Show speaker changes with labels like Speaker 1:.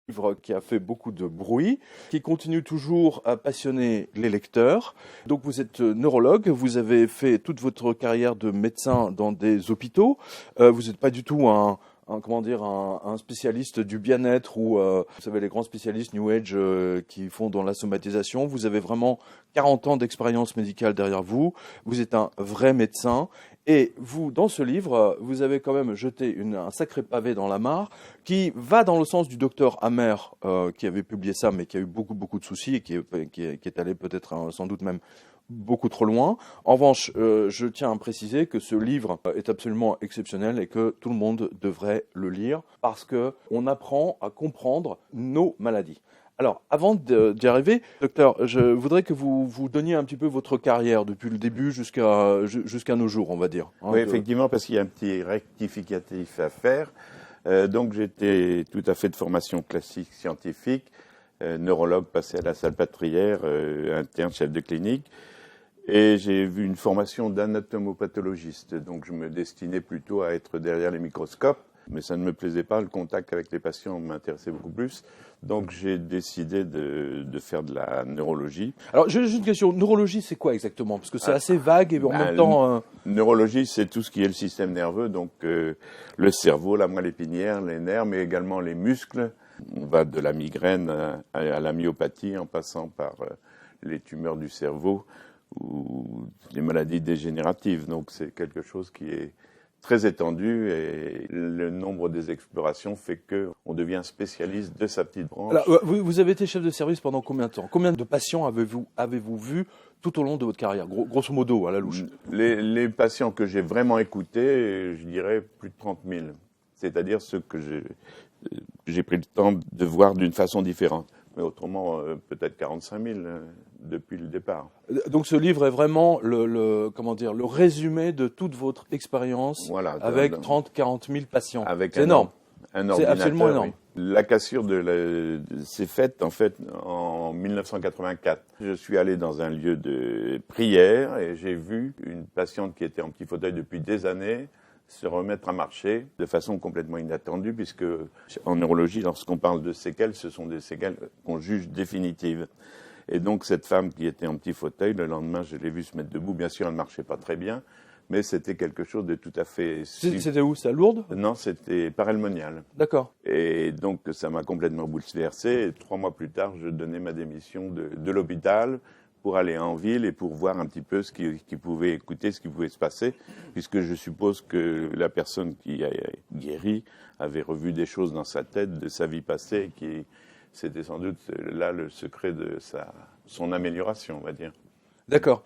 Speaker 1: Livre qui a fait beaucoup de bruit, qui continue toujours à passionner les lecteurs. Donc vous êtes neurologue, vous avez fait toute votre carrière de médecin dans des hôpitaux. Vous n'êtes pas du tout un spécialiste du bien-être ou vous savez les grands spécialistes New Age qui font dans la somatisation. Vous avez vraiment 40 ans d'expérience médicale derrière vous. Vous êtes un vrai médecin. Et vous, dans ce livre, vous avez quand même jeté un sacré pavé dans la mare qui va dans le sens du docteur Hammer qui avait publié ça, mais qui a eu beaucoup de soucis et qui est allé peut-être sans doute même beaucoup trop loin. En revanche, je tiens à préciser que ce livre est absolument exceptionnel et que tout le monde devrait le lire parce qu'on apprend à comprendre nos maladies. Alors, avant d'y arriver, docteur, je voudrais que vous donniez un petit peu votre carrière depuis le début jusqu'à nos jours, on va dire.
Speaker 2: Oui, effectivement, parce qu'il y a un petit rectificatif à faire. Donc, j'étais tout à fait de formation classique scientifique, neurologue passé à la Salpêtrière, interne chef de clinique. Et j'ai vu une formation d'anatomopathologiste. Donc, je me destinais plutôt à être derrière les microscopes. Mais ça ne me plaisait pas, le contact avec les patients m'intéressait beaucoup plus. Donc j'ai décidé de faire de la neurologie.
Speaker 1: Alors j'ai juste une question, neurologie c'est quoi exactement? Parce que c'est assez vague et en même temps...
Speaker 2: Neurologie c'est tout ce qui est le système nerveux, donc le cerveau, la moelle épinière, les nerfs, mais également les muscles. On va de la migraine à la myopathie en passant par les tumeurs du cerveau ou les maladies dégénératives. Donc c'est quelque chose qui est très étendu et le nombre des explorations fait qu'on devient spécialiste de sa petite branche.
Speaker 1: Alors, vous avez été chef de service pendant combien de temps? Combien de patients avez-vous vu tout au long de votre carrière, grosso modo, à la louche?
Speaker 2: Les patients que j'ai vraiment écoutés, je dirais plus de 30 000. C'est-à-dire ceux que j'ai pris le temps de voir d'une façon différente. Mais autrement, peut-être 45 000 depuis le départ.
Speaker 1: Donc ce livre est vraiment le résumé de toute votre expérience avec 30-40 000 patients.
Speaker 2: C'est énorme.
Speaker 1: C'est absolument énorme.
Speaker 2: Oui. La cassure s'est faite en fait en 1984. Je suis allé dans un lieu de prière et j'ai vu une patiente qui était en petit fauteuil depuis des années se remettre à marcher de façon complètement inattendue, puisque en neurologie, lorsqu'on parle de séquelles, ce sont des séquelles qu'on juge définitives. Et donc cette femme qui était en petit fauteuil, le lendemain, je l'ai vue se mettre debout. Bien sûr, elle ne marchait pas très bien, mais c'était quelque chose de tout à fait...
Speaker 1: C'était où? C'est à Lourdes?
Speaker 2: Non, c'était Paray-le-Monial.
Speaker 1: D'accord.
Speaker 2: Et donc ça m'a complètement bouleversé. Et 3 mois plus tard, je donnais ma démission de l'hôpital pour aller en ville et pour voir un petit peu ce qui pouvait écouter, ce qui pouvait se passer, puisque je suppose que la personne qui a guéri avait revu des choses dans sa tête de sa vie passée, qui c'était sans doute là le secret de son amélioration, on va dire.
Speaker 1: D'accord.